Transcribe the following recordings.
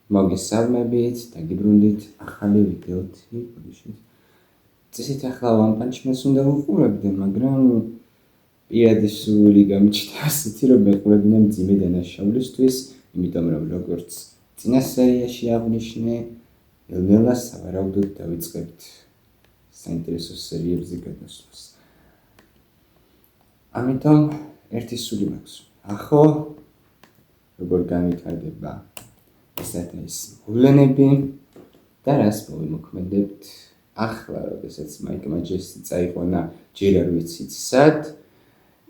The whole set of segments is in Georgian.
მოგესალმებით, დაგიბრუნდით ახალი ვიდეოთი, ბოდიშით. წესით ახლა One Punch Man-ს უნდა ვუყურებდე, მაგრამ პირადი სურვილი გამიჩნდა ასეთი, რომ მეყურებინა მძიმე დანაშაულისთვის, იმიტომ რომ როგორც წინა სერიაში აღნიშნე, ნელ-ნელა სავარაუდოდ დავიწყებთ საინტერესო სერიებზე გადასვლას. ამიტომ ერთი სული მაქვს. ახო როგორ განვითარდება ეს მოვლენები და რას მოვიმოქმედებთ ახლა, როდესაც მაიკმა ჯესი წაიყვანა ჯერ არ ვიცით სად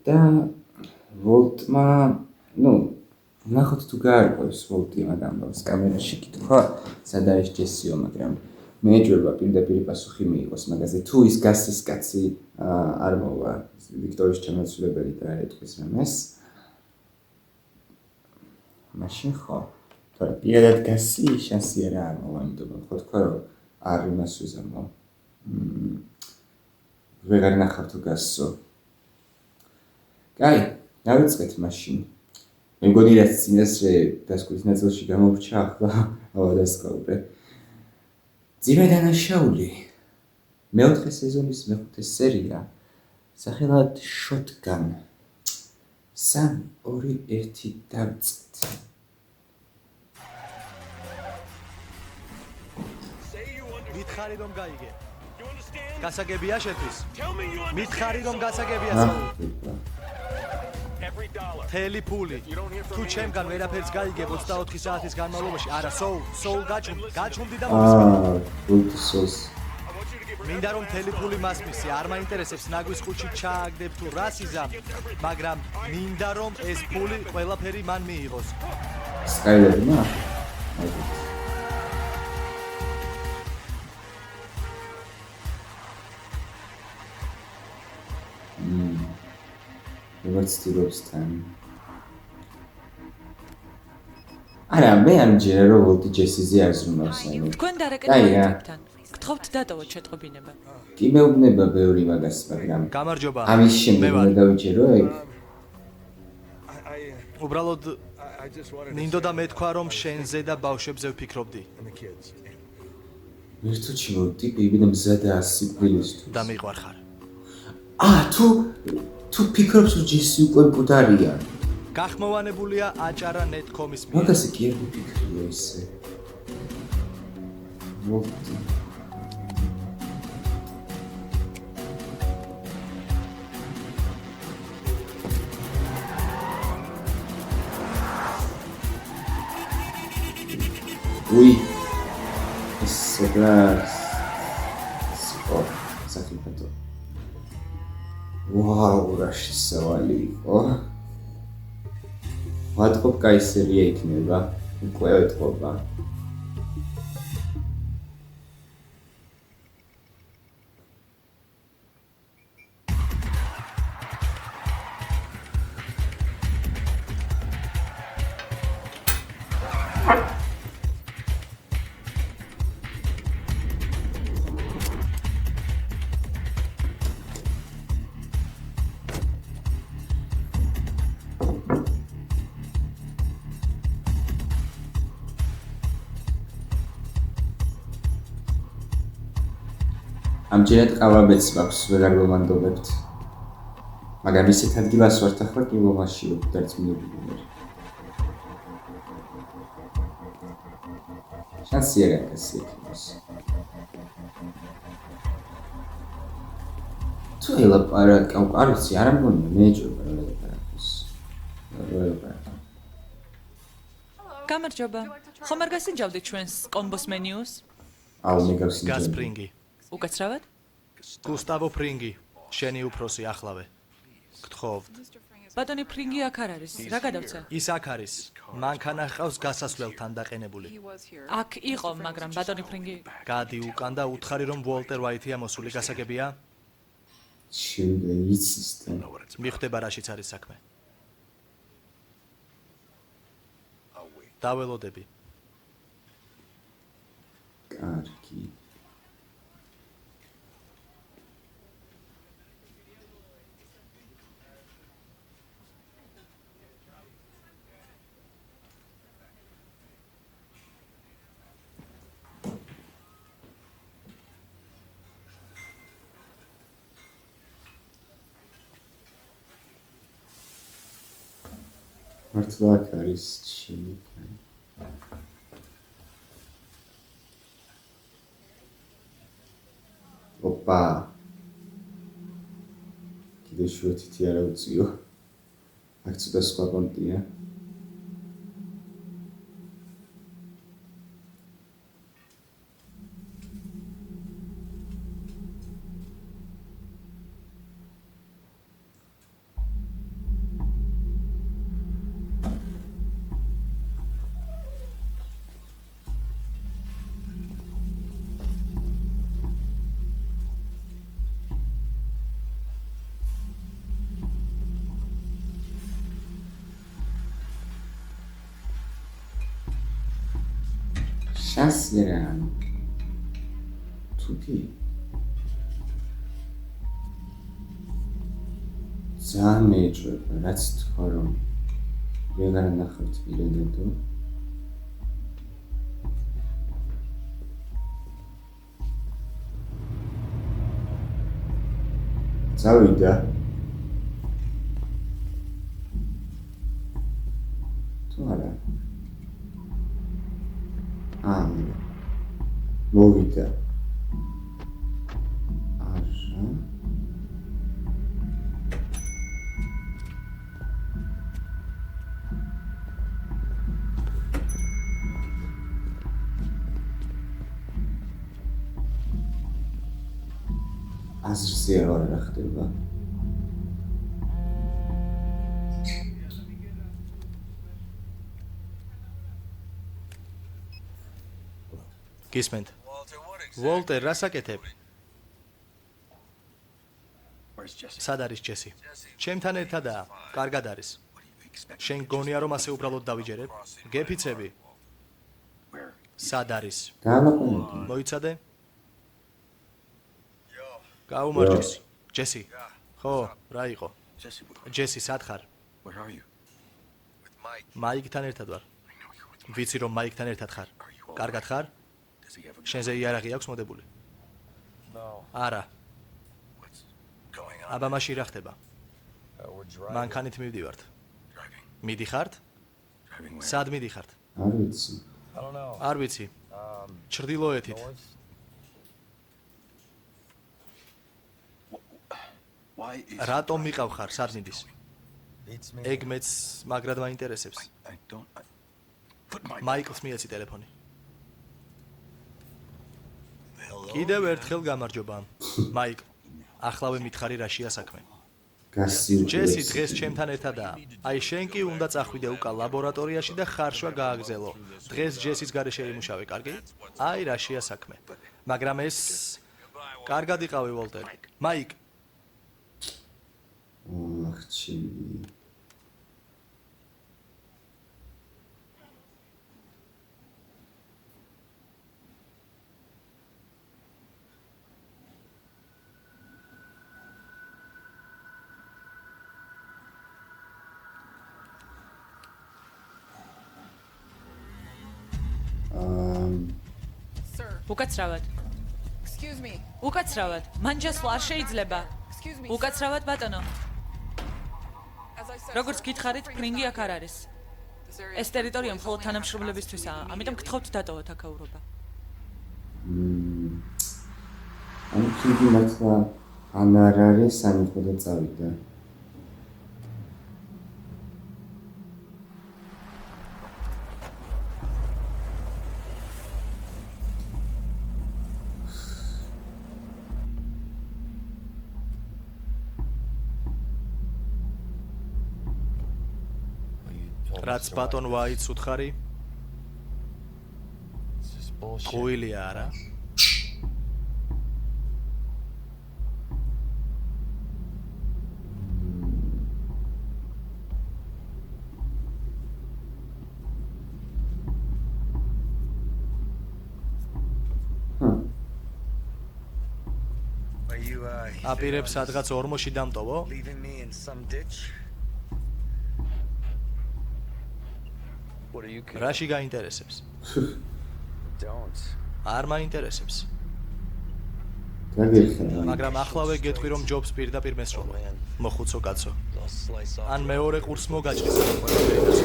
და ვოლტმა, ნახოთ თუ გაარკვევს ვოლტი მაგამბავს კამერაში კითხვა, სად არის ჯესიო, მაგრამ მეეჭვება პირდაპირ პასუხი მიიღოს მაგაზე, თუ ის გასის კაცი არ მოვა ვიქტორის ჩამოცვლებელი და არ ეტყვის რამეს. მაშინ ხო თორე პირადად გასი შანსი არ მოვა, იმიტომ რომ ხო თქვა რომ არ იმას ვიზამო. ვეღარ ნახავ თუ გასო. კაი, დავიწყეთ მაშინ. მე მგონი რაც წინასწრე დასკვნის ნაწილში გამოვრჩა, ახლა ავადასკავრე. მძიმე დანაშაული. მეოთხე სეზონის მეხუთე სერია. სახელად Shotgun. 3, 2, 1 დავიწყეთ. მითხარი რომ გაიგე. გასაგებია შეთვის? მითხარი რომ გასაგებია საუბარი. თელი ფული. თუ ჩემგან ვერაფერს გაიგებ 24 საათის განმავლობაში, არა, soul გაჩუმდი და სოულს. მინდა რომ თელი ფული მასმისი, არ მაინტერესებს ნაგვის ხუთში ჩააგდებ თუ რას იზამ, მაგრამ მინდა რომ ეს ფული ყველაფერი მან მიიღოს. Skyler'მა? როგორც ცდილობს თან. არა, მე არ მჯერა რომ ვოლტი ჯესიზე არ ზრუნავს აინო. თქვენ დარეკეთებთან. გთხოვთ დატოვოთ შეტყობინება. კი მეუბნება ბევრი მაგას, მაგრამ გამარჯობა. ამის შემდეგ უნდა დავიჯერო ეგ. უბრალოდ მინდოდა მეთქვა რომ შენზე და ბავშვებზე ვფიქრობდი. ვერცუჩი ვოლტი ბიბინა მზადაა სიკვდილისთვის. და მიყვარხარ. თუ ფიქრობს რომ ჯესი უკვე მკვდარია. გახმოვანებულია აჭარა net.com-ის მიერ. მაგასე კი არ ვიფიქრია ესე. ვოლტი. უი. საკიფათო. ვაუ, რა შესავალი იყო. ვატყობ კაი სერია იქნება, უკვე ეტყობა. ამჯერად ყავაბეც მაქვს, ვეღარ ვომანდობებთ. მაგრამ ისეთ ადგილას ვართ ახლა კი მომაში დარწმუნებული. შანსი არ აქვს იქნას. თუ ელაპარაკ, არ ვიცი, არ მგონია მეეჭვება რომ ელაპარაკოს. გამარჯობა. ხომ არ გასინჯავდით ჩვენს კომბოს მენიუს? მე გავსინჯავდი. გასპრინგი. უკაცრავად? გუსტავო ფრინგი, შენი უფროსი ახლავე. გთხოვთ. ბატონი ფრინგი აქ არ არის. რა გადავცე? ის აქ არის. მანქანა ჰყავს გასასვლელთან დაყენებული. აქ იყო, მაგრამ ბატონი ფრინგი გადი უკან და უთხარი რომ ვოლტერ ვაითია მოსული, გასაგებია? შეიძლება იცის და მიხდება რაშიც არის საქმე. დაველოდები. კარგი. მართლა აქ არის ჩინი. ოპა. კიდე შუათითი არა უწიო. აქ ცოტა სხვა კონტია. შასერან თუთი ძალიან მეჭვება რაც თქვა რომ ვეღარ ნახავთ პირადადო წავიდა თუ არა მოვიდა არა აზრზე რა ხდება გისმენთ ვოლტერ რას აკეთებ სად არის ჯესი ჩემთან ერთადაა კარგად არის შენ გონია რომ ასე უბრალოდ დავიჯერებ გეფიცები სად არის მოიცადე გაუმარჯოს ჯესი ხო რა იყო ჯესი სად ხარ მაიკთან ერთად ვარ ვიცი რომ მაიკთან ერთად ხარ კარგად ხარ შენზე იარაღი აქვს მოდებული არა აბა მაშინ რა ხდება მანქანით მივდივართ მიდიხართ სად მიდიხართ არ ვიცი ჩრდილოეთით რატომ მიყავ ხარ სად მიდის ეგ მეც მაგრად მაინტერესებს მაიკლს მიეცი ტელეფონი კიდევ ერთხელ გამარჯობა მაიკლ ახლავე მითხარი რაშია საქმე ჯესი დღეს ჩემთან ერთადაა აი შენ კი უნდა წახვიდე უკან ლაბორატორიაში და ხარშვა გააგზელო დღეს ჯესის გარეშე იმუშავე კარგი აი რაშია საქმე მაგრამ ეს კარგად იყავი ვოლტერ მაიკ ახჩი უკაცრავად. Excuse me. უკაცრავად. მან ჯასვლა არ შეიძლება. Excuse me. უკაცრავად ბატონო. As I said, როგორც გითხარით, ფრინგი აქ არ არის. this area ეს ტერიტორია მხოლოდ თანამშრომლებისთვისაა, ამიტომ გთხოვთ დატოვოთ აქაურობა. ამ ფრინგი მართლა ან არ არის, ან იყო და წავიდა. რაც ბატონ ვაიტს უთხარი? ხუილია არა? აპირებს სადღაც ორმოში დამტოვო? რაში გაინტერესებს? არ მაინტერესებს. გაგიხსნა. მაგრამ ახლავე გეტყვი რომ ჯობს პირდაპირ მესროლო. მოხუცო კაცო. ან მეორე ყურს მოგაჭრის ამ ყველაფერს.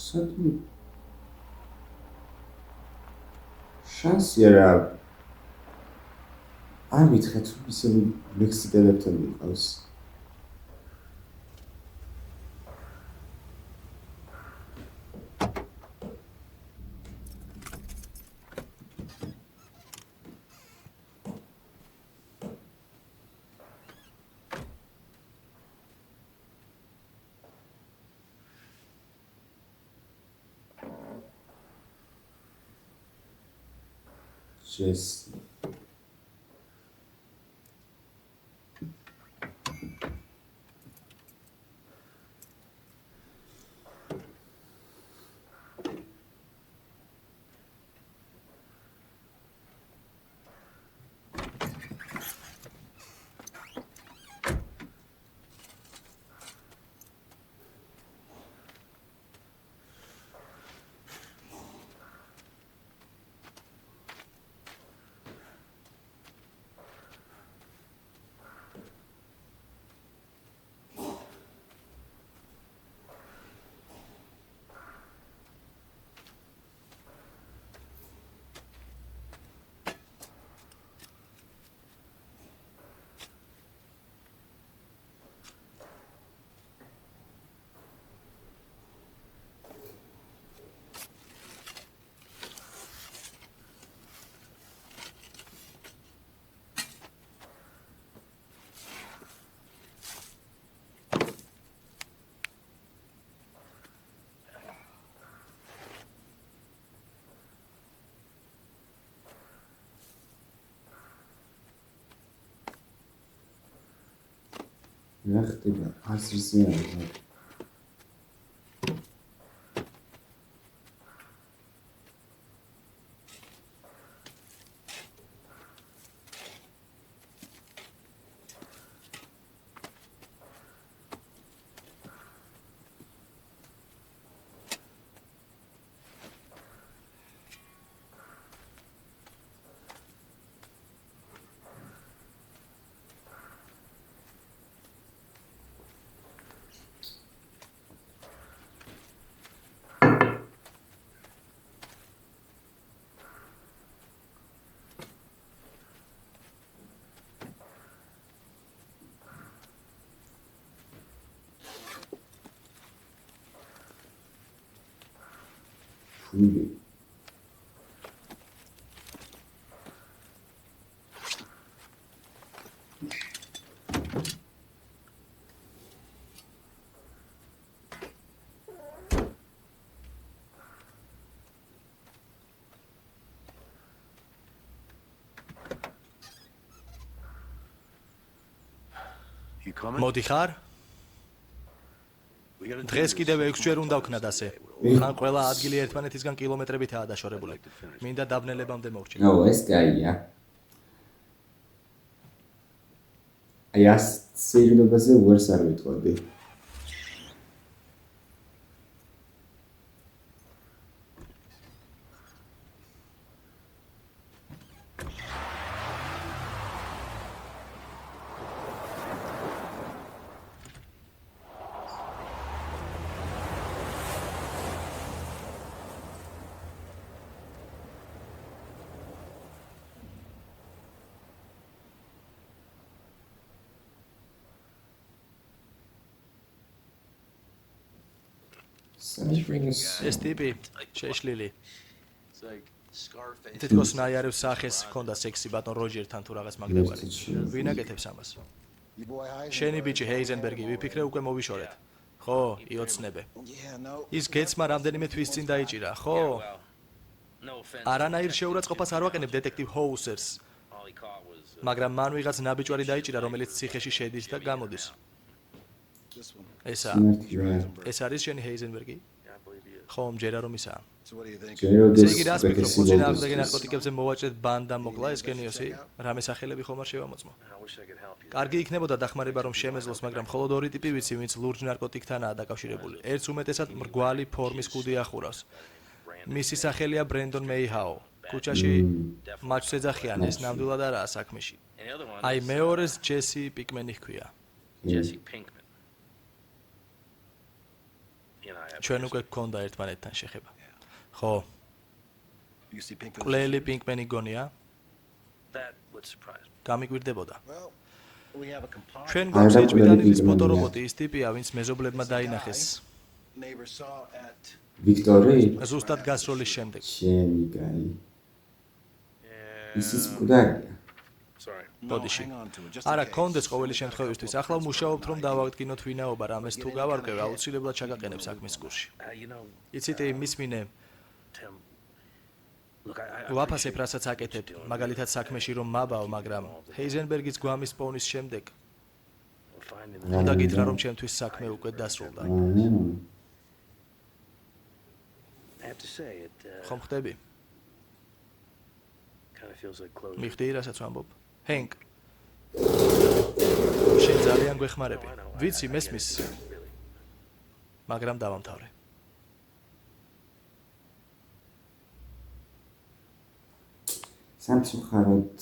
სათმი შანსია რა არ მითხრეთ ისე მექსიკელებთან მიყავს Jesse. რა ხდება აზრზე არა ფული მოდი ხარ? დღეს კიდევ 6 ჯერ უნდა ვქნათ ასე. ხან ყველა ადგილი ერთმანეთისგან კილომეტრებითაა დაშორებული. მინდა დაბნელებამდე მოვჭი. ო ეს კაია აი ას სიგნებაზე ვერს არ ვიტყოდი ეს ტიპი შეშლილი. თითქოს ნაიარევს სახეს ჰქონდა სექსი ბატონ როჯერთან თუ რაღაც მაგდაბარი. ვინ აკეთებს ამას? შენი ბიჭი ჰეიზენბერგი ვიფიქრე უკვე მოვიშორეთ. ხო, იოცნებე. ის გეცმა რამდენიმე თვის წინ დაიჭირა, ხო? არანაირ შეურაცხყოფას არ ვაყენებ დეტექტივ ჰოუსერს. მაგრამ მან ვიღაც ნაბიჯვარი დაიჭირა, რომელიც ციხეში შედის და გამოდის. ეს არის შენი ჰეიზენბერგი? ხო, მჯერა რომ ისაა. ჯეროდეს იგი რას ფიქრობ, უკეთესი ხუძი ლოგოს ნააღმდეგი თვის. ნარკოტიკებზე მოვაჭრეთ ბანდა მოკლა ეს გენიოსი? რამე სახელები ხომ არ შევამოწმო? კარგი იქნებოდა დახმარება რომ შემეძლოს, მაგრამ მხოლოდ ორი ტიპი ვიცი, ვინც ლურჯ ნარკოტიკთანაა დაკავშირებული. ერთს უმეტესად მრგვალი ფორმის კუდი ახურავს. მისი სახელია ბრენდონ მეიჰაუ. ქუჩაში მაჩვს ეძახიან, ეს ნამდვილად არაა საქმეში. აი მეორეს ჯესი პიკმენი ჰქვია. ჩვენ უკვე გქონდა ერთმანეთთან შეხება. ხო, კლელი პინკმენი გონია? გამიგვირდებოდა. ჩვენ გვაქვს ეჭვიდანილის ფოტორობოტი, ის ტიპია, ვინც მეზობლებმა დაინახეს. ვიქტორი? ზუსტად გასროლის შემდეგ. ჩემი კაი. ისიც მკვდარია. ბოდიში. არა, კონდეს ყოველი შემთხვევისთვის. ახლა ვმუშაობთ რომ დავაგდგინოთ ვინაობა, რამეს თუ გავარკვევ, აუცილებლად ჩაგაყენებ საქმის კურსში. იცით, მისმინე ვაფასებ, რასაც აკეთებ, მაგალითად საქმეში რომ მაბაო, მაგრამ ჰეიზენბერგის გვამის პოვნის შემდეგ უნდა გითხრა, რომ ჩემთვის საქმე უკვე დასრულდა. ხომ ხდები? მიხდი, რასაც ვამბობ? ჰენკ, შენ ძალიან გვეხმარები. ვიცი, მესმის, მაგრამ დავამთავრე. სამწუხაროდ,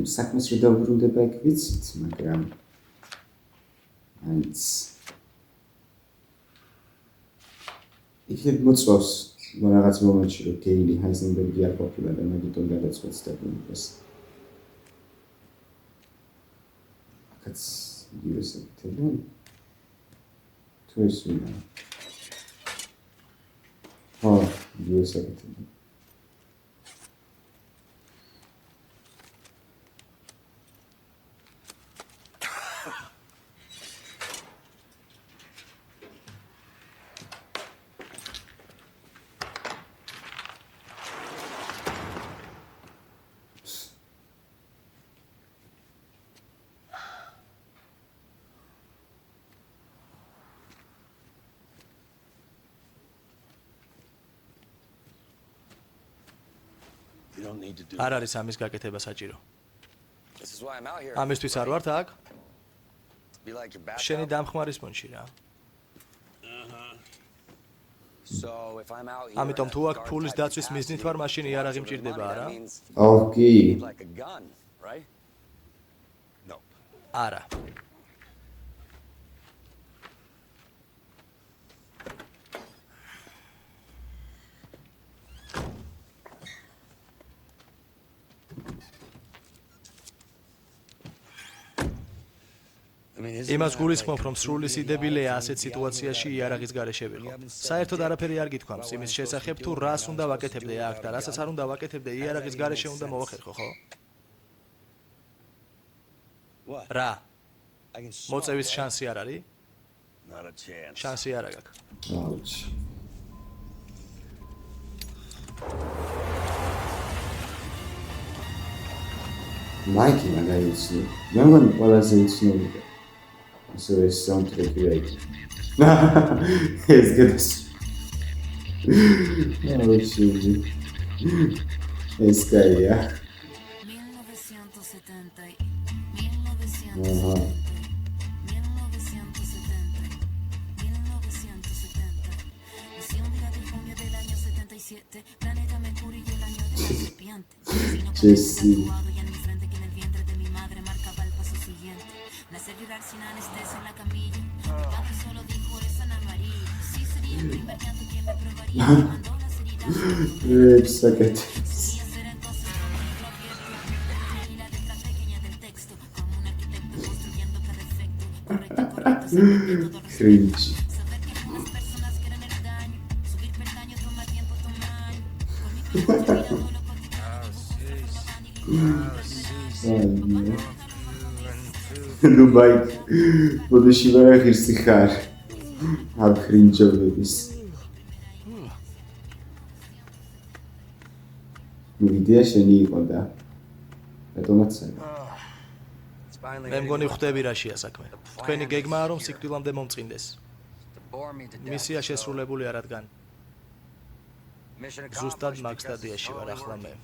საქმეს რო დაუბრუნდება ეგ ვიცით, მაგრამ აიც იქნებ მოწვავს რაღაც მომენტში, რომ გეილი ჰაიზენბერგი არ ყოფილა და მაგიტომ გადაწყვეტს დაბრუნებას. აქაც იგივე საკითხია. თუ ეს ვინა? ხო, იგივე საკითხია. არ არის ამის გაკეთება საჭირო. ამისთვის არ ვართ აქ? შენი დამხმარის მონში რა. ამიტომ თუ აქ ფულის დაცვის მიზნით ვარ, მაშინ იარაღი მჭირდება, არა? ოკი. არა. იმას გულისხმობ, რომ სრული სიდებილეა ასეთ სიტუაციაში იარაღის გარეშე ვიყო. საერთოდ არაფერი არ გითქვამს იმის შესახებ, თუ რას უნდა ვაკეთებდე აქ და რასაც არ უნდა ვაკეთებდე იარაღის გარეშე უნდა მოვახერხო, ხო? რა? მოწევის შანსი არ არის? შანსი არ აქვს. აუჩი. მაიკი მაგალითად, მე მგონი ყველაზე უცნობია. So it's soundtrack right. Es geht. Oh shit. Es geil, ja. 1977. Jesse. Sin anestesia en la camilla. Mi papi solo dijo eres Ana María. Sí sería el primer llanto que me probaría. Cuando las heridas. Podía ser entonces un libro abierto. Y la letra pequeña del texto. Como un arquitecto construyendo cada efecto. Correcto, correcto, saber que todo resulta. Saber que hay unas personas quieren el daño. Subir peldaño toma tiempo, toma años. Con mi primo mirando lo cotidiano. Dubai, ბოდიში ვერა ღირსი ხარ. არ ხრინჯობების. მიდია შენი იყო და რატომაც არა. მე მგონი ხვდები რაშია საქმე. თქვენი გეგმაა რომ სიკვდილამდე მომწყინდეს. მისია შესრულებულია, რადგან ზუსტად მაგ სტადიაში ვარ ახლა მე.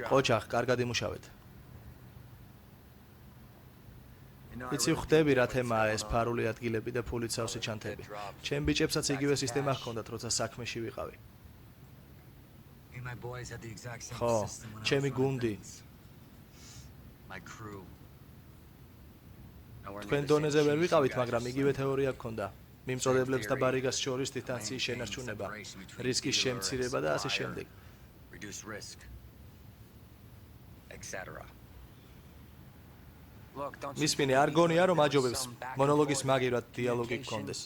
ოჯახ, კარგად იმუშავეთ. იცი ხვდები რა თემაა ეს ფარული ადგილები და ფულით სავსე ჩანთები. ჩემ ბიჭებსაც იგივე სისტემა ჰქონდათ, როცა საქმეში ვიყავი. ხო, ჩემი გუნდი. თქვენ დონეზე ვერ ვიყავით, მაგრამ იგივე თეორია გქონდა. მიმწოდებლებს და ბარიგას შორის დისტანციის შენარჩუნება, რისკის შემცირება და ასე შემდეგ. მისმინე არ გონია რომ აჯობებს მონოლოგის მაგივრად დიალოგი გქონდეს.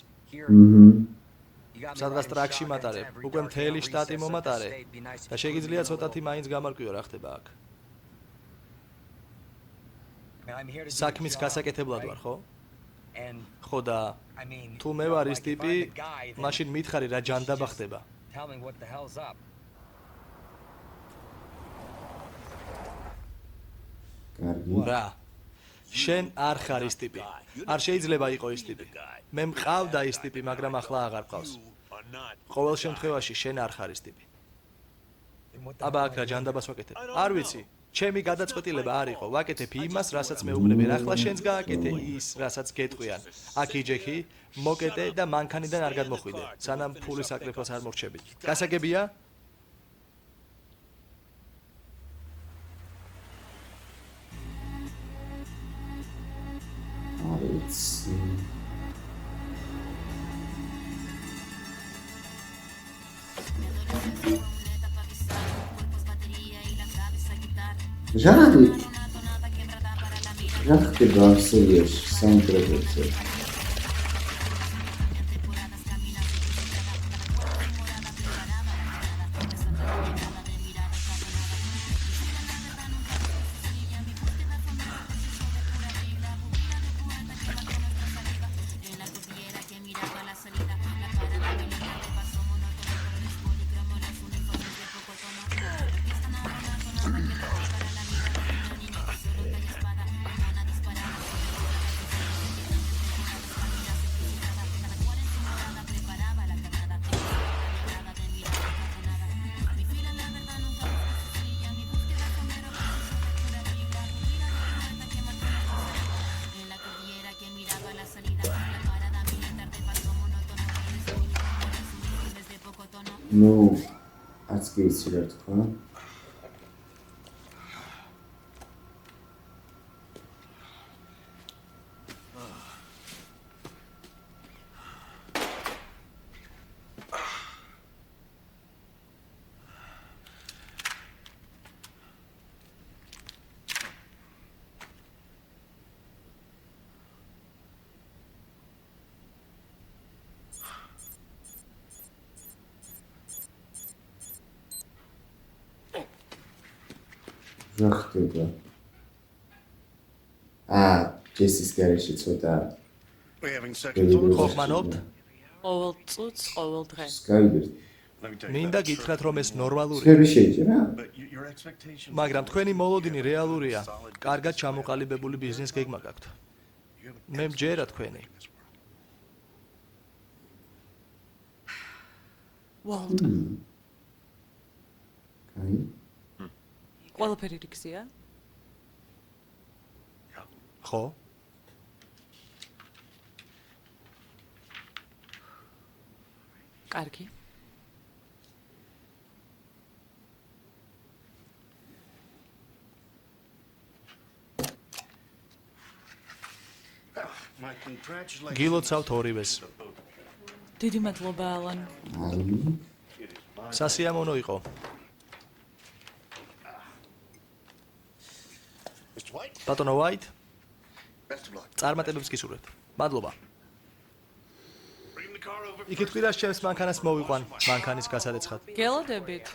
სადღაც ტრაქში მატარებ, უკვე მთელი შტატი მომატარე და შეგიძლია ცოტათი მაინც გამარკვიო რა ხდება აქ. საქმის გასაკეთებლად ვარ, ხო? ხო და თუ მე ვარ ის ტიპი, მაშინ მითხარი რა ჯანდაბა ხდება. რა შენ არ ხარ ის ტიპი. არ შეიძლება იყოს ის ტიპი. მე მყავდა ის ტიპი, მაგრამ ახლა აღარ ყავს. ყოველ შემთხვევაში შენ არ ხარ ის ტიპი. აბა აქ რა ჯანდაბას ვაკეთებ? არ ვიცი. ჩემი გადაწყვეტილება არ იყო. ვაკეთებ იმას, რასაც მეუბნებიან. ახლა შენს გააკეთე ის, რასაც გეტყვიან. აქ იჯექი, მოკეტე და მანქანიდან არ გადმოხვიდე, სანამ ფულის აკრეფას არ მორჩებით. გასაგებია? ჟანრი რა ხდება ამ სერიაში საუნდტრეკებზე? ნუ არც კი იცი რა თქვა. რა ხდება? ჯესის გარეშე ცოტა ხოხმანობთ? ყოველ წუთს, ყოველ დღე. გავიგეთ. მინდა გითხრათ რომ ეს ნორმალურია. შენ შეიჭრა? მაგრამ თქვენი მოლოდინი რეალურია. კარგად ჩამოყალიბებული ბიზნეს გეგმა გაქვთ. მე მჯერა თქვენი. ვალტ. აი. ყველაფერი რიგზია? ხო? კარგი. გილოცავთ ორივეს. დიდი მადლობა ალან. სასიამოვნო იყო. ბატონო ვაით, წარმატებებს გისურვებთ. მადლობა. იქით ყვირას ჩემს მანქანას მოვიყვან, მანქანის გასარეცხად. გელოდებით.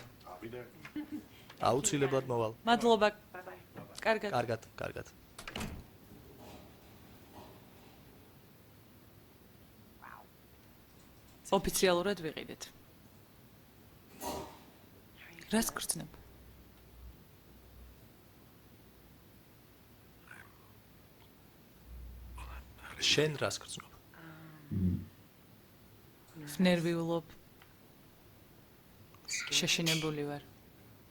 აუცილებლად მოვალ. მადლობა. კარგად. კარგად, კარგად. ოფიციალურად ვიყიდეთ. რას გრძნობ? შენ რას გრძნობ? ნერვიულობ. შეშინებული ვარ.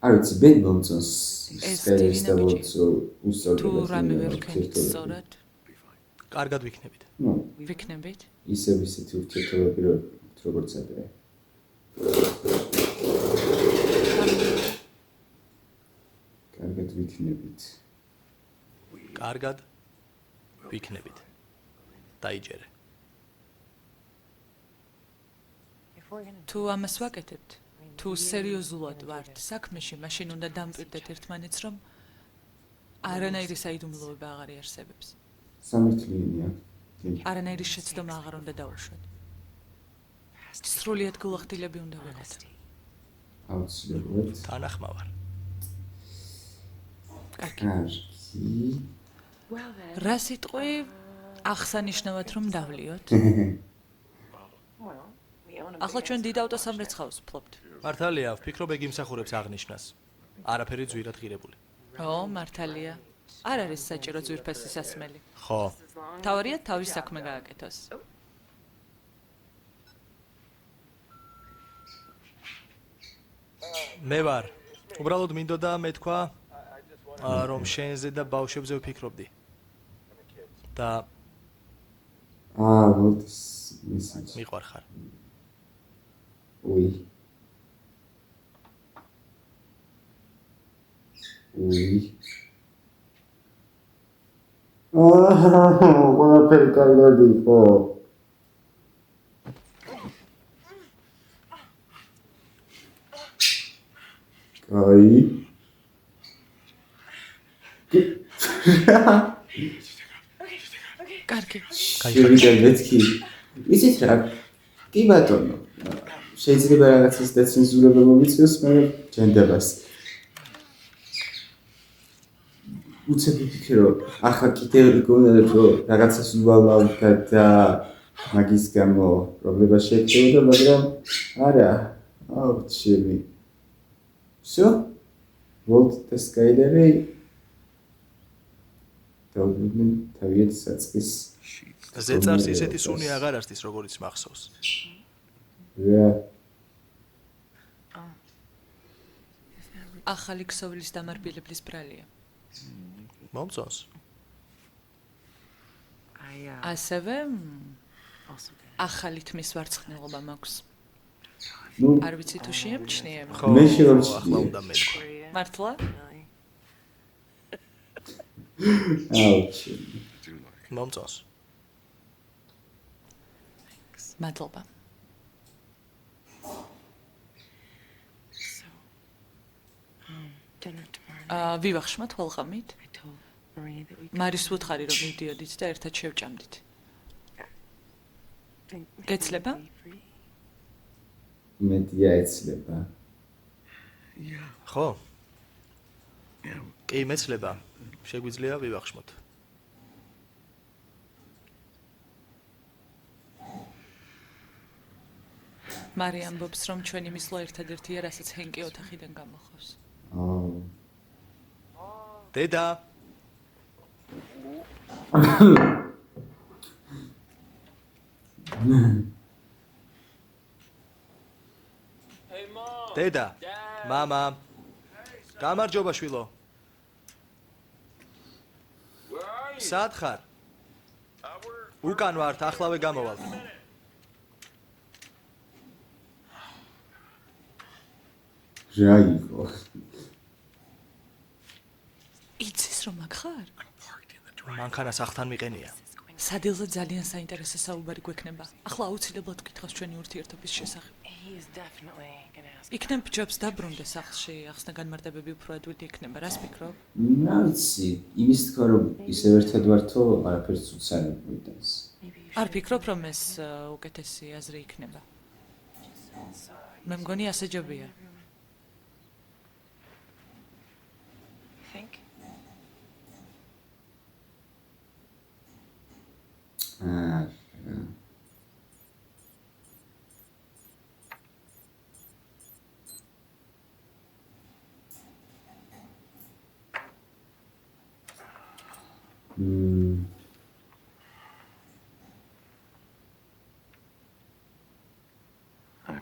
არ ვიცი, ბედ მომწონს ეს სტერეს და დიდი ვოცო უსწორდება. თუ რამე ვერ ვქენით სწორად, კარგად ვიქნებით. ნუ, ვიქნებით. ისევ ისეთი ურთიერთობები როგორც ადრე. კარგად ვიქნებით. კარგად ვიქნებით. დაიჯერე. თუ ამას ვაკეთებთ, თუ სერიოზულად ვართ საქმეში, მაშინ უნდა დამკვირდეთ ერთმანეთს, რომ არანაირი საიდუმლოება აღარ იარსებებს. სამართლიანია. არანაირი შეცდომა აღარ უნდა დავუშვათ. სრულიად გულახდილები უნდა ვიყოთ. აუცილებლად. თანახმავარ. კარგი. კარგი. რა სიტყვი აღსანიშნავად რომ დავლიოთ? ახლა ჩვენ დიდ ავტოსამრეცხაოს ვფლობთ. მართალია, ვფიქრობ ეგ იმსახურებს აღნიშნას. არაფერი ძვირად ღირებული. ო, მართალია. არ არის საჭირო ძვირფასი სასმელი. ხო, თავარია თავის საქმე გააკეთოს. მე ვარ. უბრალოდ მინდოდა მეთქვა, რომ შენზე და ბავშვებზე ვფიქრობდი. და ვოლტ მესაჯი. მიყვარხარ. უი. ყველაფერი კარგად იყო. აი. კარგი. შევიდა მეთქი. იცით რა? კი ბატონო. შეიძლება რაღაცის დაცენზურება მომიწვიოს, მაგრამ ჯანდაბას. უცებ ვფიქრო, ახლა კიდევ გონადათ რომ რაღაცას უვალავდა და მაგის გამო პრობლემა შეექცეოდა, მაგრამ არა, აუჩები. Всё? Вот და სკაილერი დაუბრუნდნენ თავიანთ საწყის. ზეწარს ისეთი სუნი აღარ ასდის, როგორც მახსოვს. რა. ახალი ქსოვლის დამარბილებლის ბრალია. მომწონს. ასევე ახალი თმის ვარცხნილობა მაქვს. ნუ, არ ვიცი თუ შეემჩნიე. ხო, მე შევამჩნიე. ახლა უნდა მეთქვა. მართლა? აუჩები. მომწონს. მადლობა. ვივახშმათ ყველღამით? მარის ვუთხარი რომ მივდიოდით და ერთად შევჭამდით. გეცლება? მეტია ეცლება. ხო? კი, მეცლება. შეგვიძლია ვივახშმოთ. მარი ამბობს, რომ ჩვენი მისვლა ერთადერთია, რასაც ჰენკი ოთახიდან გამოხავს. დედა. დედა. მამა. გამარჯობა შვილო. სად ხარ? უკან ვართ, ახლავე გამოვალ. რა იყო? იცის რომ აქ ხარ? მანქანას ახთან მიყენია. სადილზე ძალიან საინტერესო საუბარი გვექნება. ახლა აუცილებლად ვკითხავს ჩვენი ურთიერთობის შესახებ. იქნებ ჯობს დაბრუნდა სახლში, ახსნა განმარტებები უფრო ადვილი იქნება. რას ფიქრობ? რა ვიცი, იმის თქვა რომ ისევ ერთად ვართო, არაფერს უცანებ მოიტანს. არ ფიქრობ რომ ეს უკეთესი აზრი იქნება? მე მგონი ასე ჯობია.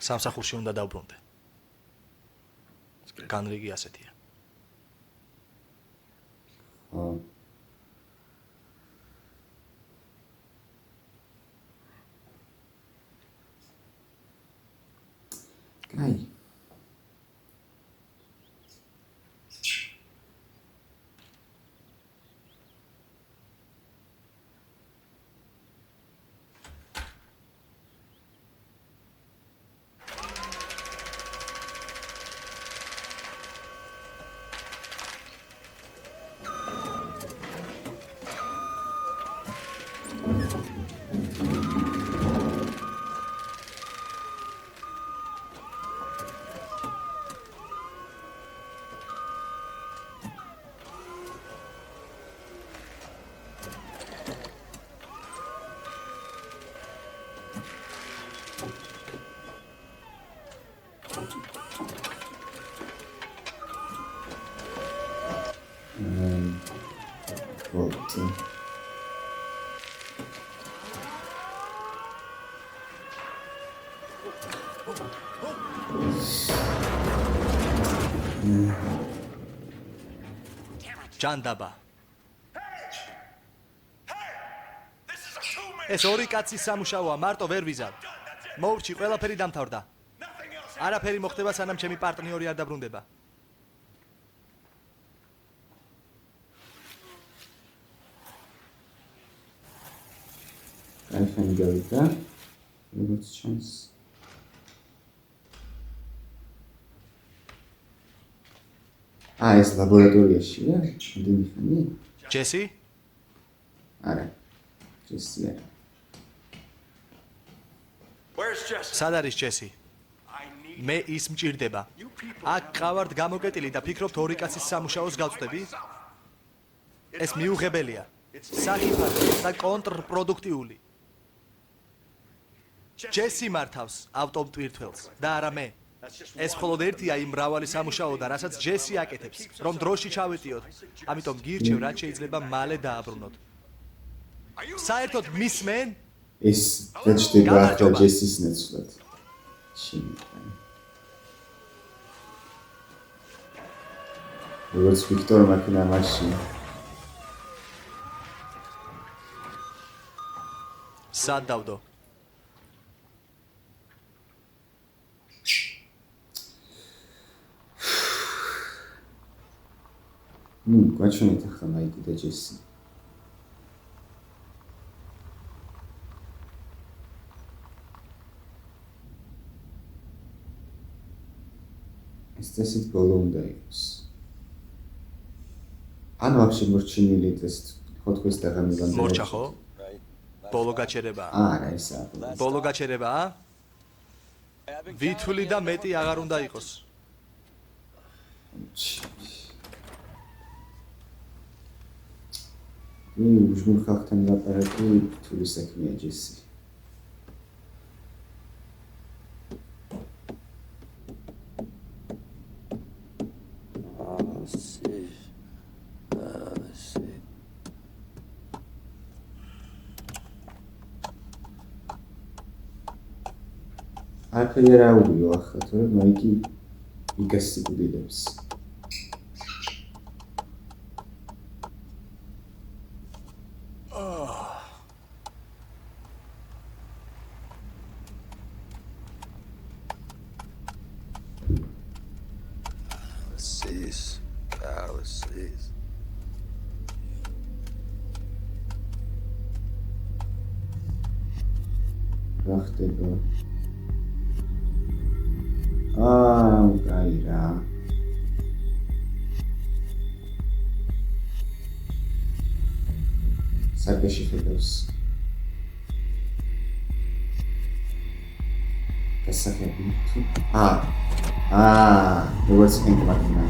სამსახურში უნდა დავბრუნდე. განრიგი ასეთია. ხო. კაი. Вот. ჯანდაბა. ეს ორი კაცის სამუშაოა, მარტო ვერ ვიზავ. მოვრჩი, ყველაფერი დამთავრდა. არაფერი მოხდება, სანამ ჩემი პარტნიორი არ დაბრუნდება. Айфон გავიდა. როგორც ჩანს. ეს ლაბორატორიაშია? იმდენი ხანი? ჯესი? არა. ჯესი არა. სად არის ჯესი? მე ის მჭირდება. აქ ყავართ გამოკეტილი და ფიქრობთ ორი კაცის სამუშაოს გავწვდები? ეს მიუღებელია. სახიფათო და კონტრპროდუქტიული. ჯესი მართავს ავტომტვირთველს და არა მე. ეს მხოლოდ ერთია იმ მრავალი სამუშაო და რასაც ჯესი აკეთებს, რომ დროში ჩავეტიოთ. ამიტომ გირჩევ, რაც შეიძლება მალე დააბრუნოთ. საერთოდ მისმენ? ეს დაჭდება ახლა ჯესის ნაცვლად. შემიძლია. როგორც ვიქტორ მაქინა მაშინ. სად დავდო? გაჩვენეთ ახლა მაიკი და ჯესი. ეს წესით ბოლო უნდა იყოს. ან ვაფშე მორჩინილი წესით ხოთქოს და გამიგან. მორჩა ხო? ბოლო გაჩერებაა. არა, ესაა. ბოლო გაჩერებაა? ვითვლი და მეტი აღარ უნდა იყოს. ჟმურ ხალხთან ლაპარაკი რთული საქმეა ჯესი. აქ რა აუდიო ახლა თორე მაიკი იგასიკუდიდებს. რა ხდება? კაი რა. საკეში ხედავს. გასახები თუ როგორც ინკ მაქინა.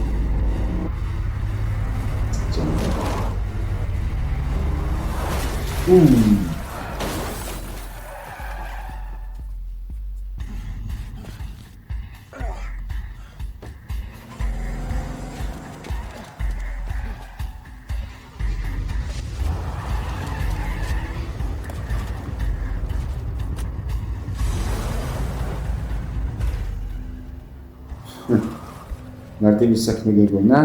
მარტივი საქმე გეგონა?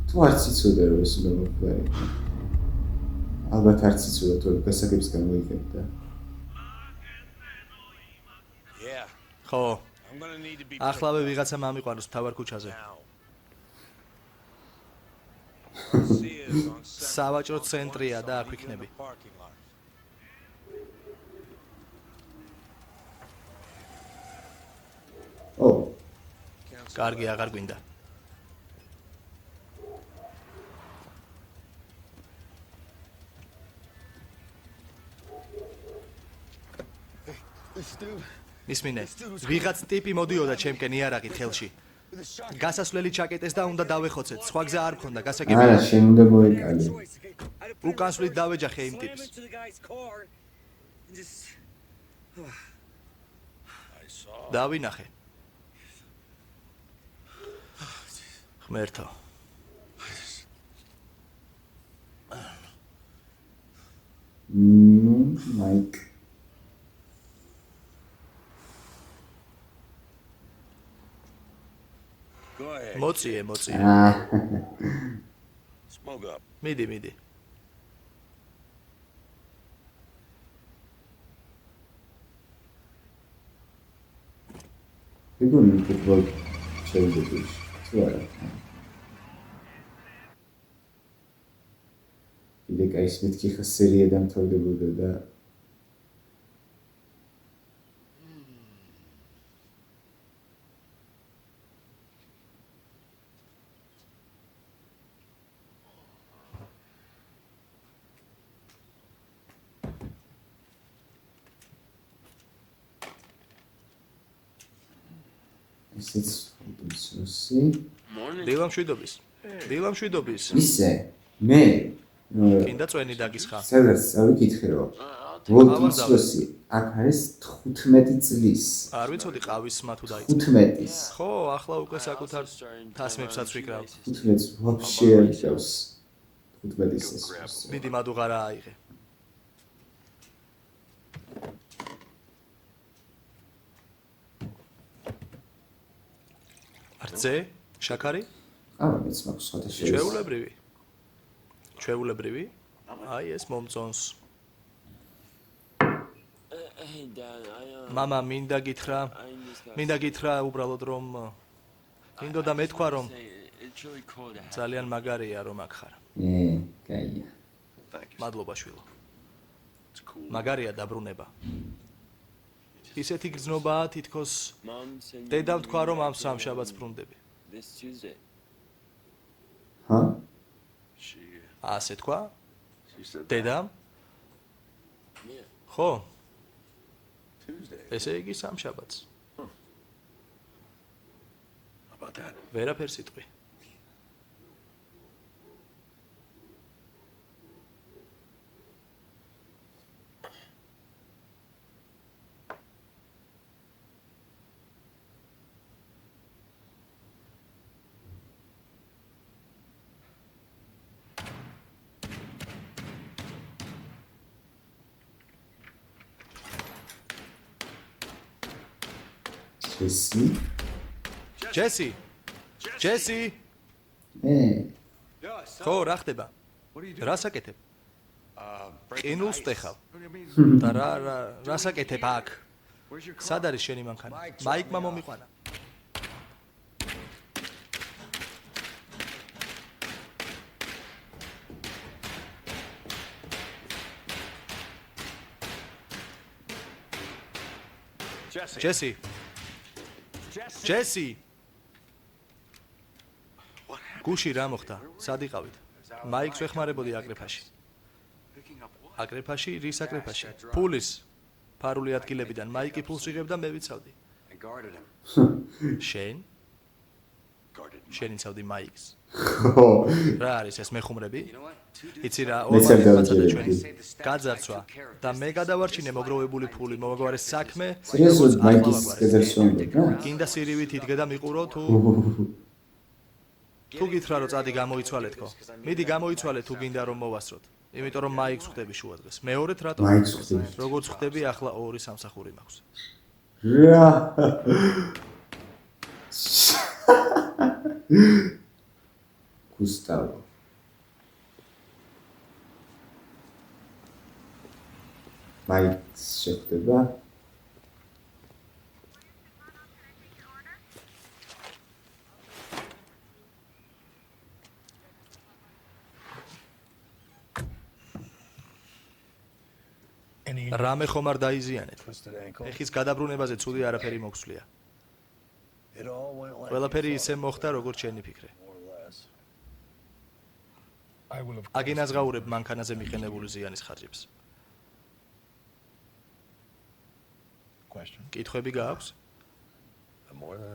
თუ არც იცოდა რომ ეს უნდა მოხდარი. ალბათ არც იცოდა თუ გასაგებს გამოიყენდა. ხო. ახლავე ვიღაცა მამიყვანოს მთავარ ქუჩაზე. სავაჭრო ცენტრია და აქ ვიქნები. ო, კარგი, აღარ გვინდა. მისმინე, ვიღაც ტიპი მოდიოდა ჩემკენ იარაღი თელში. გასასვლელი ჩაკეტეს და უნდა დავეხოცეთ. სხვა გზა არ მქონდა, გასაგებია. არა, შენ უნდა მოეკალე. უკანსვლით დავეჯახე იმ ტიპს. დავინახე. ღმერთო. მაიკ. მოწიე. მიდი. ეგონი ფუტბოლ შეიძლება თუ არა. კიდე კაის მეთქი ხა სერია დამთავრდებოდა და ისიც უსი დილამშვიდობის. ისე მე კიდე წვენი დაგისხა. სადაც წავიკითხე რომ ვოდისოსი აქ არის 15 წლის. არ ვიცოდი ყავის სმა თუ დაიწყო. 15-ის. ხო, ახლა უკვე საკუთარ თასმებსაც ვიკრავ. 15-ს ვაფშე არ იცავს. 15-ის. მიდი მადუღარა აიღე. არცე? შაქარი? არა, მეც მაქვს სხვათა შორის. ჩვეულებრივი? აი ეს მომწონს. მამა მინდა გითხრა უბრალოდ რომ მინდოდა მეთქვა რომ ძალიან მაგარია რომ აქ ხარ. კაია. მადლობა შვილო. მაგარია დაბრუნება. ისეთი გრძნობაა თითქოს დედამ თქვა რომ ამ სამშაბათს ბრუნდები. ჰა? ასე თქვა? დედამ? ხო. ესე იგი სამშაბათს. ვერაფერს იტყვი. ჯესი? ხო, რა ხდება? რა საკეთებ? ყინულს ვტეხავ. და რა საკეთებ აქ? სად არის შენი მანქანა? მაიკმა მომიყვანა. ჯესი? გუში რა მოხდა? სად იყავით? მაიკს ვეხმარებოდი აკრეფაში. აკრეფაში? რის აკრეფაში? ფულის. ფარული ადგილებიდან მაიკი ფულს იღებდა, მე ვიცავდი. შენ? შენ იცავდი მაიკს. რა არის ეს მეხუმრები? იცი რა, ორბანი მაცადა ჩვენი. გაძარცვა და მე გადავარჩინე მოგროვებული ფული, მოგვარეს საქმე. სერიოზულად მაიკის გაძარცვა? კიდე სირივით იდგე და მიყურო თუ გითხრა რომ წადი გამოიცვალეთქო. მიდი გამოიცვალე თუ გინდა რომ მოვასწროთ. იმიტომ რომ მაიქს ხვდები შუადღეს. მეორედ რატომ? მაიქს ხვდები. როგორც ხვდები, ახლა ორი სამსახური მაქვს. რა გუსტავო მაიქს შეხვდება რამე ხომ არ დაიზიანეთ? ეხის გადაბრუნებაზე ცუდი არაფერი მოგცვლია. ყველაფერი ისე მოხდა, როგორც შენი ფიქრე. აგინაზღაურებ მანქანაზე მიყენებული ზიანის ხარჯებს. კითხვები გააქვს?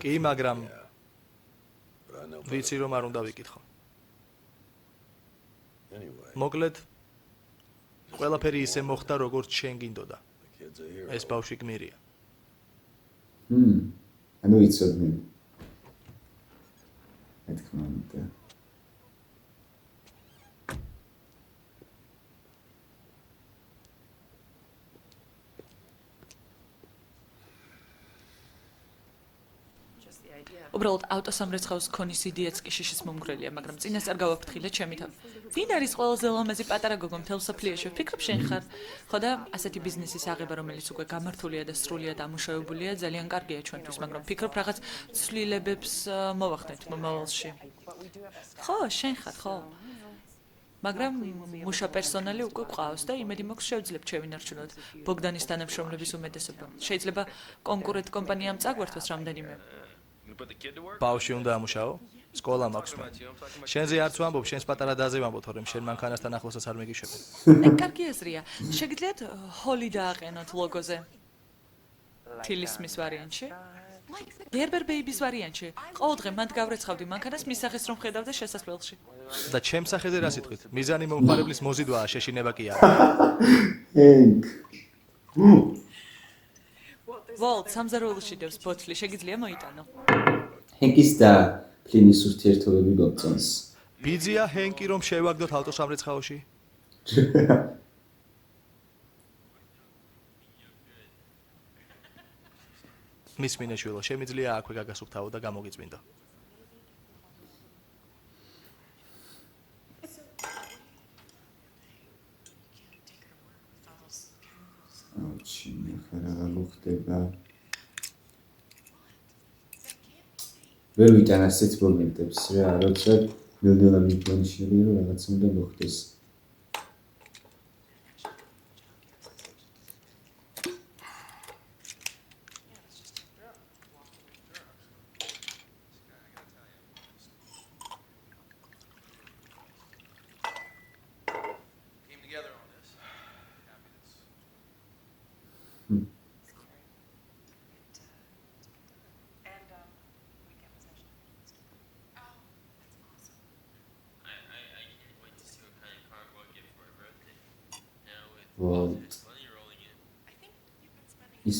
კი, მაგრამ ვიცი რომ არ უნდა ვიკითხო. მოკლედ ყველაფერი ისე მოხდა, როგორც შენ გინდოდა. ეს ბავშვი გმირია. ანუ იცოდნენ. მე თქმა უნდა. უბრალოდ ავტოსამრეცხაოს ქონის იდეაც კი შიშის მომგვრელია, მაგრამ წინასწარ გავაფრთხილე ჩემი თავი. ვინ არის ყველაზე ლამაზი პატარა გოგო მთელ მსოფლიოში? ვფიქრობ შენ ხარ? ხო და ასეთი ბიზნესის აღება, რომელიც უკვე გამართულია და სრულიად ამუშავებულია, ძალიან კარგია ჩვენთვის, მაგრამ ვფიქრობ რაღაც ცვლილებებს მოვახდენთ მომავალში. ხო, შენ ხარ, ხო. მაგრამ მუშა პერსონალი უკვე გვყავს და იმედი მაქვს შევძლებ შევინარჩუნოთ ბოგდანის თანამშრომლების უმეტესობა. შეიძლება კონკურენტ კომპანიამ წაგვართოს რამდენიმე. ბავშვი უნდა ამუშაო? სკოლა მაქვს მე. შენზე არც ვამბობ, შენს პატარა დაზე ვამბობ, თორემ შენ მანქანასთან ახლოსაც არ მეგიშვები. კარგი აზრია. შეგიძლიათ ჰოლი დააყენოთ ლოგოზე. თილისმის ვარიანტში? გერბერ ბეიბის ვარიანტში. ყოველდღე მანდ გავრეცხავდი მანქანას მის სახეს რომ ხედავდა შესასვლელში. და ჩემ სახეზე რა სიტყვით? მიზანი მომხმარებლის მოზიდვაა, შეშინება კი არა. ჰენკ ვოლტ სამზარეულოში დევს ბოთლი, შეგიძლია მოიტანო. ჰენკის და ფლინის ურთიერთობები გოგწონს. ბიძია ჰენკი რომ შევაგდოთ ავტოსამრეცხაოში? მის მინაშვილო, შემიძლია აქვე გაგასუფთავო და გამოგიწმინდო. აუჩი, ახლა რა მოხდება? ვერ ვიტან ასეთ მომენტებს რა, როცა ნელ-ნელა მიგონიშნები რომ რაღაც უნდა მოხდეს.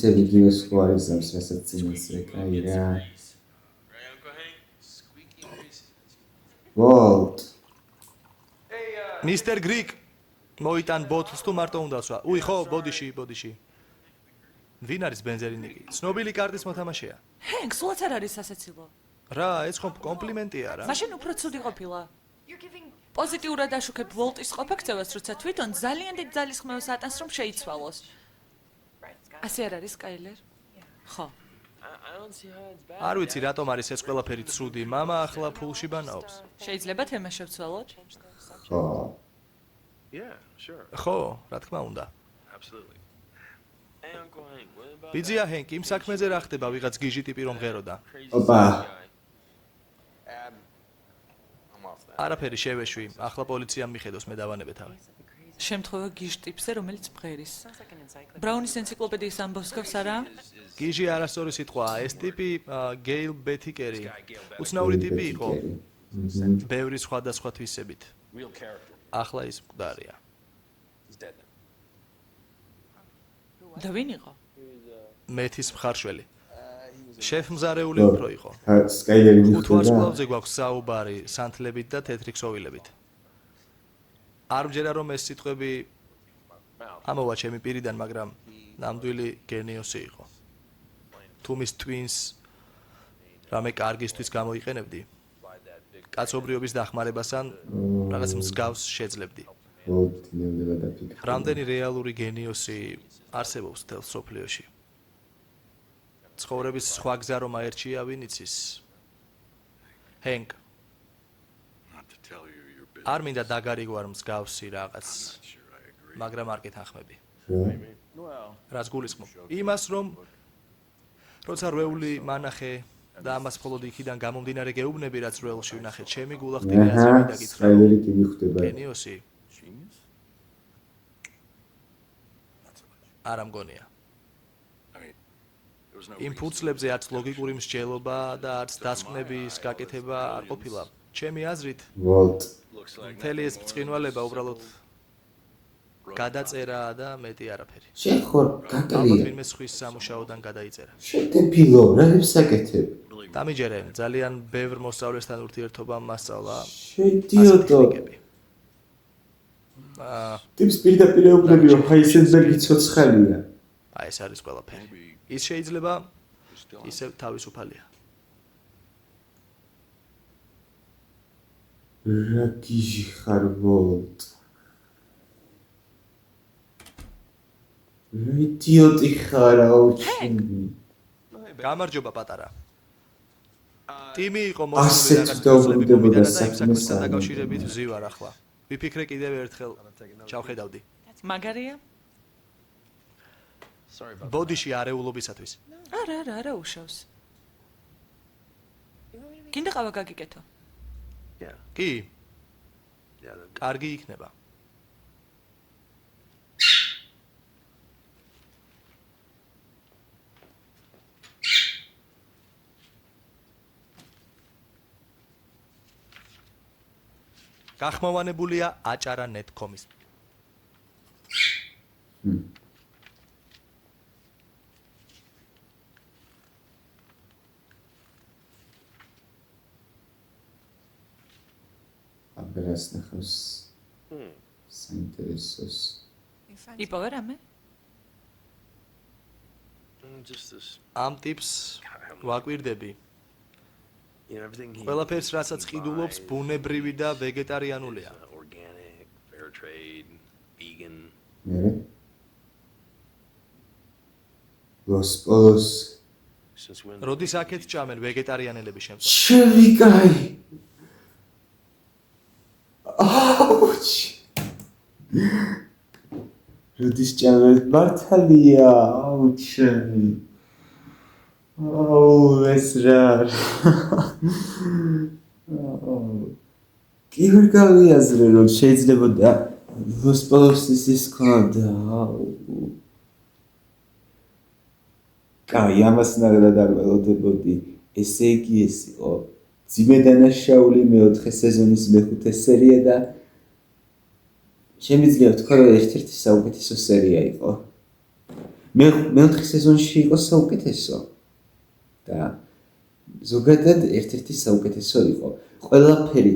ისე ვიდეოს ხო არის ზამს, რასაც წინას რეკაი რა. ვოლტ. მისტერ გრიკ, მოიტან ბოთლს თუ მარტო უნდა სვა? უი ხო, ბოდიში. ვინ არის ბენზერინიკი? ცნობილი კარტის მოთამაშეა. ჰენკ, სულაც არ არის სასაცილო. რა, ეს ხომ კომპლიმენტია რა? მაშინ უფრო ცუდი ყოფილა. პოზიტიურად აშუქებ ვოლტის ყოფაქცევას, როცა თვითონ ძალიან დიდ ძალისხმევას ატანს რომ შეიცვალოს. ასე არ არის, კაილერ? ხო. არ ვიცი რატომ არის ეს ყველაფერი ცუდი. მამა ახლა ფულში ბანაობს. შეიძლება თემა შევცვალოთ? ხო. ხო, რა თქმა უნდა. ბიძია ჰენკ, იმ საქმეზე რა ხდება, ვიღაც გიჟი ტიპი რომ ღეროდა? ოპა. არაფერი შევეშვი, ახლა პოლიციამ მიხედოს, მე დავანებე თავი. შემთხვევა გიჟ ტიპზე, რომელიც მღერის. ბრაუნის ენციკლოპედიის ამბავს გავს არა? გიჟი არასწორი სიტყვაა, ეს ტიპი გეილ ბეთიკერი. უცნაური ტიპი იყო. ბევრი სხვადასხვა თვისებით. ახლა ის მკვდარია. და ვინ იყო? მეთის მხარშველი. შეფმზარეული უფრო იყო. სკაილერი ხუთ ვარსკვლავზე გვაქვს საუბარი, სანთლებით და თეთრი ქსოვილებით. არ მჯერა რომ ეს სიტყვები ამოვა ჩემი პირიდან, მაგრამ ნამდვილი გენიოსი იყო. თუ მის twins რამე კარგისთვის გამოიყენებდი, კაცობრიობის დახმარებასთან რაღაც მსგავს შეძლებდი. ვოლტინებდება დაფიქრე. რამდენი რეალური გენიოსი არსებობს მთელ სოფლიოში. ცხოვრების სხვა გზა რომ აერჩია, ვინ იცის? ჰენკ. არ მინდა დაგარიგوار მსგავსი რაღაც, მაგრამ არ კეთახმები. რაც გულისხმობ იმას, რომ როცა რვეული მანახე და ამას მხოლოდ იქიდან გამომდინარე გეუბნები, რაც რველში ვნახე, ჩემი გულახდილი აზრი დაგითხრა. სპაილერი კი მიხვდება. გენიოსი არ ამგონია. იმ ფურცლებზე არც ლოგიკური მსჯელობა და არც დასკვნების გაკეთება არ ყოფილა. ჩემი აზრით, ვოლტ. მთელი ეს ბრწყინვალება უბრალოდ გადაწერა და მეტი არაფერი. შენ ხარ ალბათ გაკლია. ვინმე სხვის სამუშაოდან გადაიწერა. შენ დებილო, რა ებსაკეთებ? დამიჯერე, ძალიან ბევრ მოსწავლესთან ურთიერთობამ მასწავლა შედიოდო. ტიპს პირდაპირ ეუბნებიო, ჰაიზენბერგი ცოცხალია. აი ეს არის ყველაფერი. ის შეიძლება ისევ თავისუფალია. რა გიჟი ხარ ვოლტ. რა იდიოტი ხარ აუჩინი. გამარჯობა პატარა. ტიმი იყო ასეთ მოსული რაღაც დაუბრუნდებოდა მომიდან და იმ საქმესთან. საქმესთან დაკავშირებით ვზივარ ახლა. ვიფიქრე კიდევ ერთხელ ჩავხედავდი. მაგარია? ბოდიში არეულობისათვის. არა, უშავს. კიდე ყავა გაგიკეთო. კი. კარგი იქნება. გახმოვანებულია აჭარა.net.com-ის. აბერას ნახავს. საინტერესოს. იპოვე რამე? ამ ტიპს ვაკვირდები. ყველაფერს, რასაც ყიდულობს, ბუნებრივი და ვეგეტარიანულია. მე ლოს პოლოს როდის აქეთ ჭამენ ვეგეტარიანელები შემდგომ? შევიკაი. აუჩი. როდის ჭამენ მართალია, აუჩი. აუ ეს რა. კი ვერ გავიაზრე რომ შეიძლებოდა ლოს პოლოსის ის ქონდა. კაი, ამას ნაგრად არ ველოდებოდი. ესე იგი ეს იყო ძიმე დანაშაული მეოთხე სეზონის მეხუთე სერია და შემიძლია ვთქვა რომ ერთ-ერთი საუკეთესო სერია იყო. მეოთხე სეზონში იყო საუკეთესო და ზოგადად ერთ-ერთი საუკეთესო იყო. ყველაფერი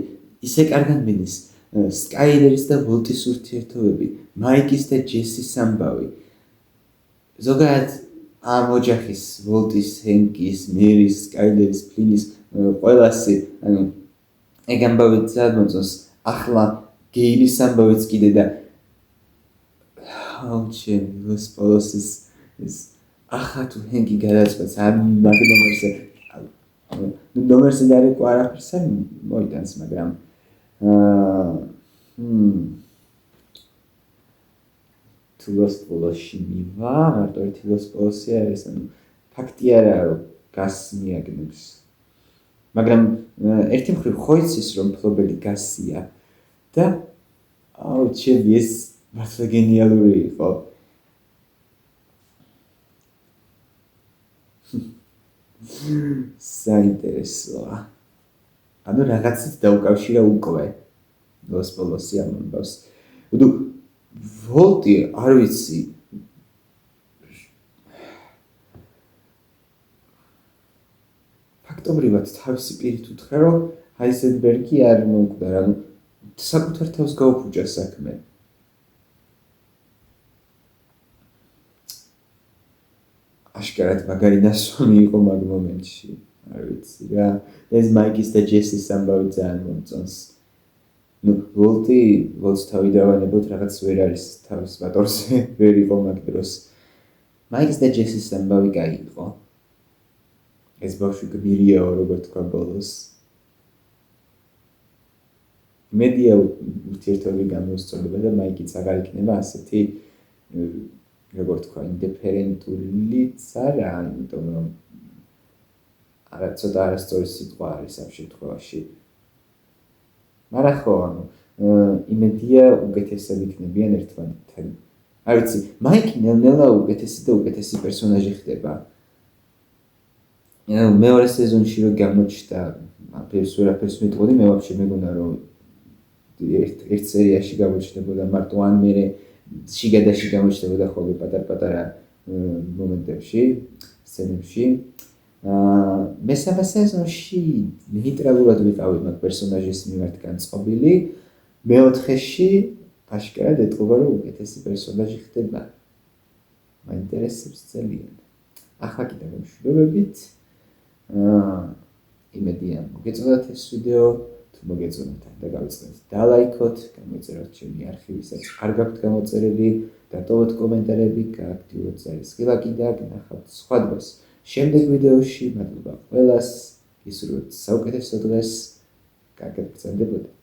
ისე კარგად მიდის. სკაილერის და ვოლტის ურთიერთობები, მაიკის და ჯესის ამბავი. ზოგადად ამ ოჯახის, ვოლტის, ჰენკის, მერის, სკაილერის, ფლინის ყველასი, ანუ ეგ ამბავი წარმოწონს. ახლა გეილის ამბავიც კიდე და აუჩი, ლოს პოლოსის ეს ახლა თუ ჰენკი გადაწყვეტს ამ ნომერზე, ნომერზე დარეკვა არაფერს არ მოიტანს, მაგრამ თუ ლოს პოლოსში მივა, მარტო ერთი ლოს პოლოსი არის, ანუ ფაქტი არაა რომ გასს მიაგნებს. მაგრამ ერთი მხრივ ხო იცის რომ მფლობელი გასია და აუჩი ეს მართლა გენიალური იყო. საინტერესოა. ანუ რაღაცით დაუკავშირა უკვე ლოს პოლოსი ამ ამბავს. უდუ ვოლტი არ ვიცი ფაქტობრივად თავისი პირით უთხრა რომ ჰაიზენბერგი არ მოუკვდა, ანუ საკუთარ თავს გაუფუჭა საქმე. აშკარად მაგარი დასვამი იყო მაგ მომენტში. არ ვიცი რა. ეს მაიკის და ჯესის ამბავი ძალიან მომწონს. ვოლტს თავი დავანებოთ, რაღაც ვერ არის თავის ვატორზე, ვერ იყო მაგ დროს. მაიკის და ჯესის ამბავი კაი იყო. ეს ბავშვი გმირიაო, როგორ თქვა ბოლოს. მედია ურთიერთობები გამოსწორდება და მაიკიც აღარ იქნება ასეთი, როგორ თქვა, ინდიფერენტულიც არა, იმიტომ რომ ცოტა არასწორი სიტყვა არის ამ შემთხვევაში. მაგრამ ხო, იმედია უკეთესად იქნებიან ერთმანეთთან. არ ვიცი, მაიკი ნელ-ნელა უკეთესი და უკეთესი პერსონაჟი ხდება. მეორე სეზონში რო გამოჩნდა, ამას ვერაფერს მეტყოდი, მე ვაფშე მეგონა რომ ერთ სერიაში გამოჩნდებოდა მარტო ან მე შიგადაში გამოჩნდებოდა ხოლმე პატარ-პატარა მომენტებში, სცენებში. მესამე სეზონში ნეიტრალურად ვიყავი მაგ პერსონაჟის მიმართ განწყობილი. მეოთხეში აშკარად ეტყობა რომ უკეთესი პერსონაჟი ხდება. მაინტერესებს ძალიან. ახლა კიდევ მშვიდობებით. იმედია მოგეწონათ ეს ვიდეო. თუ მოგეწონათ და გავიწყდეთ დალაიქოთ, გამოიწეროთ ჩემი არქივისაც. არ გაქვთ გამოწერილი, დატოვოთ კომენტარები, გააქტიუროთ ზარისხილაკი და გნახავთ სხვა დროს. შემდეგ ვიდეოში მადლობა ყველას. გისურვებთ საუკეთესო დღეს. კარგად გრძელდებოდეთ.